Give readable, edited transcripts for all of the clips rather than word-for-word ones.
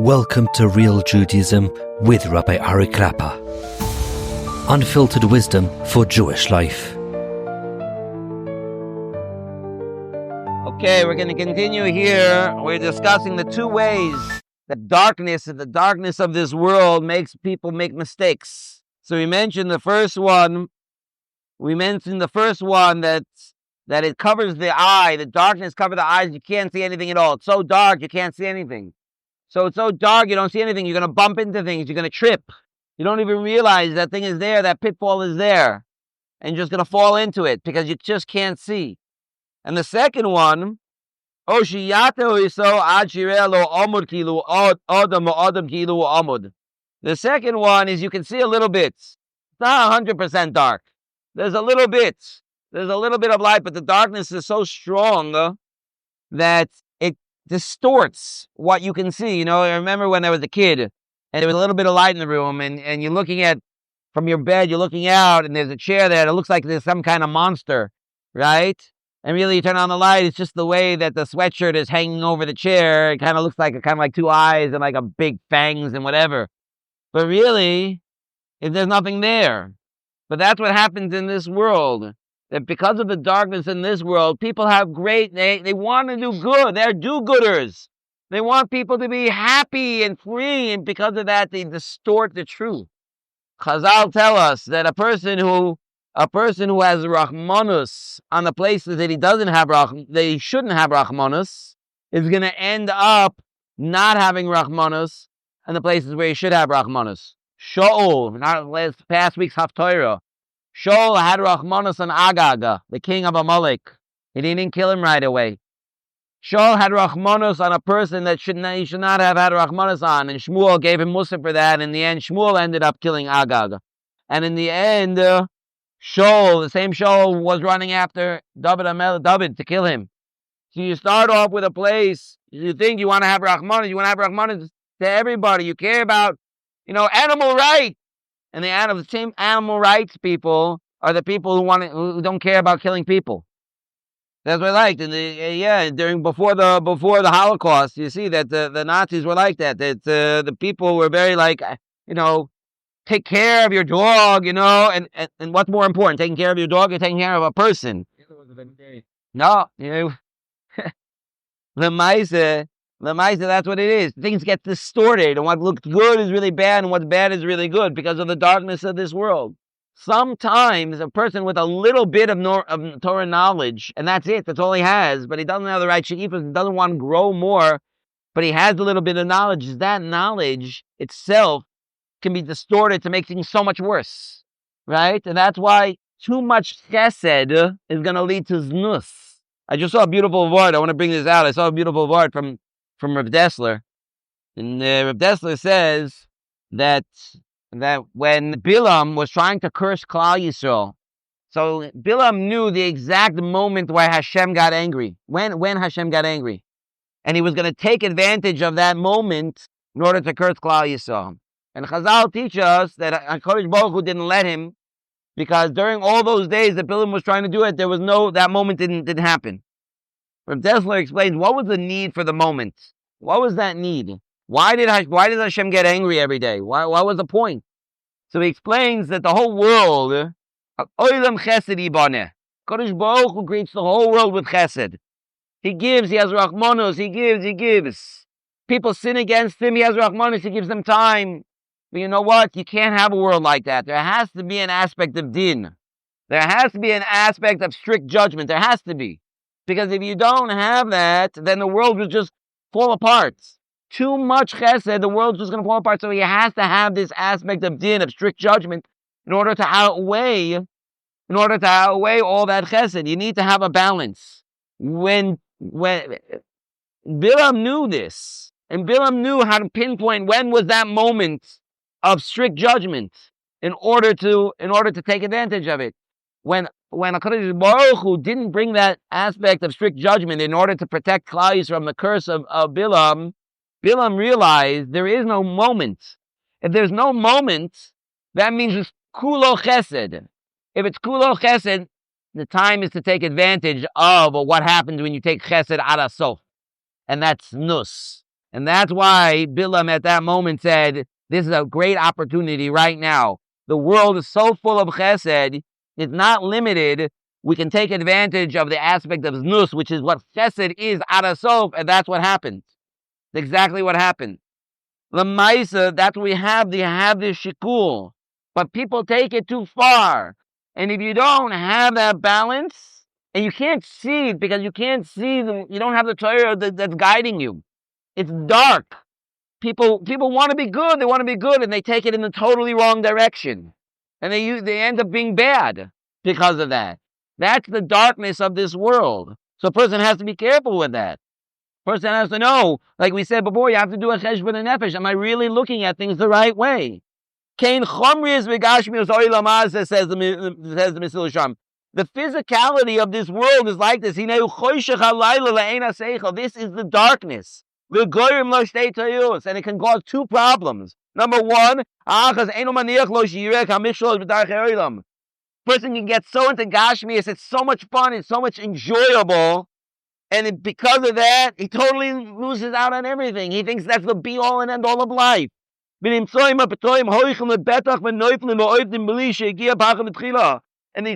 Welcome to Real Judaism with Rabbi Ari Klapper. Unfiltered wisdom for Jewish life. Okay, we're going to continue here. We're discussing the two ways that the darkness of this world makes people make mistakes. So we mentioned the first one. That it covers the eye. The darkness covers the eyes. You can't see anything at all. It's so dark, you can't see anything. So it's so dark, you don't see anything. You're going to bump into things. You're going to trip. You don't even realize that thing is there. That pitfall is there. And you're just going to fall into it because you just can't see. And the second one, the second one is you can see a little bit. It's not 100% dark. There's a little bit. There's a little bit of light, but the darkness is so strong that it distorts what you can see. You know, I remember when I was a kid and there was a little bit of light in the room and you're looking at, from your bed, you're looking out and there's a chair there. It looks like there's some kind of monster, right? And really you turn on the light, it's just the way that the sweatshirt is hanging over the chair. It kind of looks like two eyes and like a big fangs and whatever. But really, there's nothing there. But that's what happens in this world. That because of the darkness in this world, people have they want to do good. They're do-gooders. They want people to be happy and free, and because of that, they distort the truth. Chazal tell us that a person who has Rahmanus on the places that he shouldn't have Rahmanus, is going to end up not having Rahmanus on the places where he should have Rahmanus. Shaul, not last past week's Haftorah. Shaul had Rahmanus on Agag, the king of Amalek. He didn't kill him right away. Shaul had Rahmanus on a person that he should not have had Rahmanus on, and Shmuel gave him Musa for that. In the end, Shmuel ended up killing Agag. And in the end, the same Shaul was running after David to kill him. So you start off with a place, you think you want to have Rahmanus to everybody. You care about, animal rights. And the same animal rights people are the people who don't care about killing people. That's what I liked. And before the Holocaust, you see that the Nazis were like that. That the people were very take care of your dog, and what's more important, taking care of your dog or taking care of a person? No, the Maisa, that's what it is. Things get distorted, and what looks good is really bad, and what's bad is really good because of the darkness of this world. Sometimes a person with a little bit of Torah knowledge, and that's it, that's all he has, but he doesn't have the right she'ifas, he doesn't want to grow more, but he has a little bit of knowledge. That knowledge itself can be distorted to make things so much worse, right? And that's why too much chesed is going to lead to znus. I just saw a beautiful word. I want to bring this out. I saw a beautiful word from Reb Dessler. And Reb Dessler says that when Bilam was trying to curse Klal Yisrael, so Bilam knew the exact moment where Hashem got angry, when Hashem got angry. And he was going to take advantage of that moment in order to curse Klal Yisrael. And Chazal teach us that HaKadosh Baruch Hu didn't let him, because during all those days that Bilam was trying to do it, that moment didn't happen. Reb Dessler explains what was the need for the moment. What was that need? Why did Hashem get angry every day? What was the point? So he explains that the whole world, Olam Chesed Ibaneh. HaKadosh Baruch Hu creates the whole world with Chesed. He gives, he has Rachmanus, he gives. People sin against him, he has Rachmanus, he gives them time. But you know what? You can't have a world like that. There has to be an aspect of din. There has to be an aspect of strict judgment. There has to be. Because if you don't have that, then the world will just fall apart. Too much chesed, the world's just going to fall apart. So he has to have this aspect of din, of strict judgment, in order to outweigh all that chesed. You need to have a balance. When Bilam knew this, and Bilam knew how to pinpoint when was that moment of strict judgment in order to take advantage of it. When HaKadosh Baruch Hu didn't bring that aspect of strict judgment in order to protect Klal Yisrael from the curse of Bilam, Bilam realized there is no moment. If there's no moment, that means it's kulo chesed. If it's kulo chesed, the time is to take advantage of what happens when you take chesed ad hasof. And that's nus. And that's why Bilam at that moment said, this is a great opportunity right now. The world is so full of chesed, it's not limited. We can take advantage of the aspect of znus, which is what chesed is, arasof, and that's what happens. It's exactly what happened. L'maisa, that's what we have this shikul. But people take it too far. And if you don't have that balance, and you can't see it because you can't see you don't have the Torah that's guiding you. It's dark. People want to be good. They want to be good, and they take it in the totally wrong direction, and they end up being bad because of that. That's the darkness of this world. So a person has to be careful with that. A person has to know, like we said before, you have to do a cheshbon nefesh. Am I really looking at things the right way? Kain chomrius v'gashmius oilam hazeh, says the Mesil Sham. The physicality of this world is like this. This is the darkness. And it can cause two problems. Number one, person can get so into Gashmias, it's so much fun, it's so much enjoyable, and because of that, he totally loses out on everything. He thinks that's the be-all and end-all of life. And these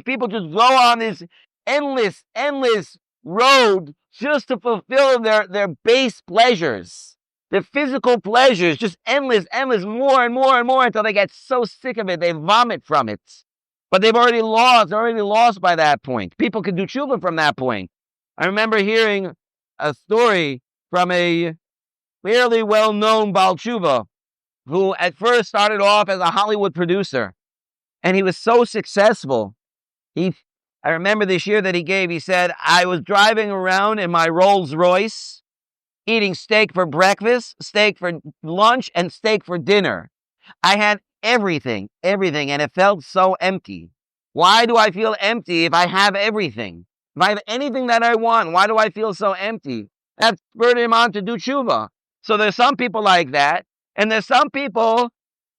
people just go on this endless road just to fulfill their base pleasures, their physical pleasures, just endless, more and more until they get so sick of it, they vomit from it. But they're already lost by that point. People can do tshuva from that point. I remember hearing a story from a fairly well-known Baal Tshuva who at first started off as a Hollywood producer, and he was so successful. I remember this year that he said, I was driving around in my Rolls Royce, eating steak for breakfast, steak for lunch, and steak for dinner. I had everything, and it felt so empty. Why do I feel empty if I have everything? If I have anything that I want, why do I feel so empty? That spurred him on to do tshuva. So there's some people like that, and there's some people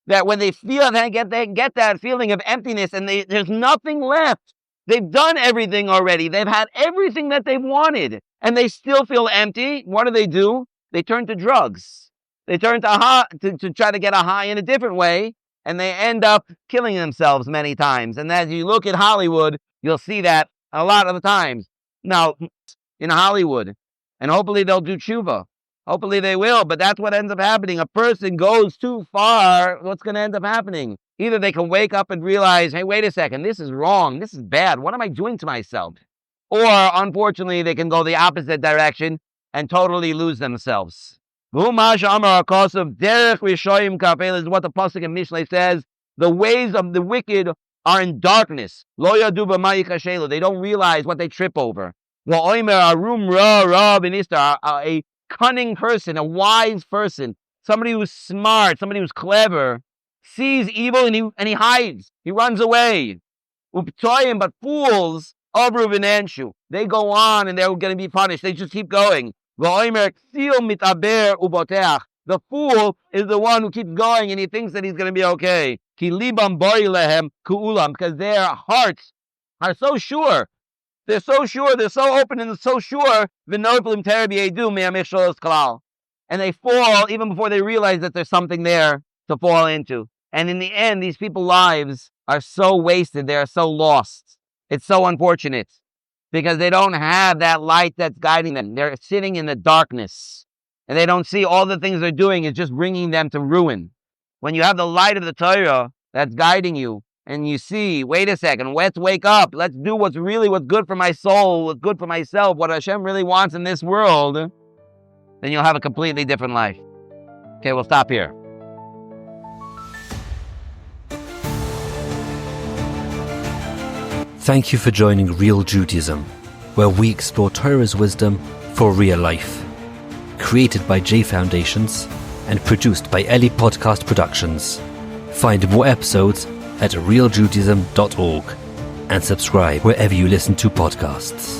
that when they feel they get that feeling of emptiness and there's nothing left. They've done everything already. They've had everything that they've wanted, and they still feel empty. What do? They turn to drugs. They turn to try to get a high in a different way, and they end up killing themselves many times. And as you look at Hollywood, you'll see that a lot of the times. Now, in Hollywood, and hopefully they'll do tshuva. Hopefully they will, but that's what ends up happening. A person goes too far, what's going to end up happening? Either they can wake up and realize, hey, wait a second, this is wrong, this is bad, what am I doing to myself? Or, unfortunately, they can go the opposite direction and totally lose themselves. This is what the Pasuk in Mishlei says, the ways of the wicked are in darkness. They don't realize what they trip over. A cunning person, a wise person, somebody who's smart, somebody who's clever, sees evil and he hides. He runs away. But fools, they go on and they're going to be punished. They just keep going. The fool is the one who keeps going and he thinks that he's going to be okay. Because their hearts are so sure. They're so sure, they're so open and so sure, and they fall even before they realize that there's something there to fall into. And in the end, these people's lives are so wasted, they are so lost. It's so unfortunate because they don't have that light that's guiding them. They're sitting in the darkness and they don't see all the things they're doing is just bringing them to ruin. When you have the light of the Torah that's guiding you, and you see, wait a second, let's wake up. Let's do what's good for my soul, what's good for myself, what Hashem really wants in this world. Then you'll have a completely different life. Okay, we'll stop here. Thank you for joining Real Judaism, where we explore Torah's wisdom for real life. Created by J Foundations and produced by Eli Podcast Productions. Find more episodes at realjudaism.org and subscribe wherever you listen to podcasts.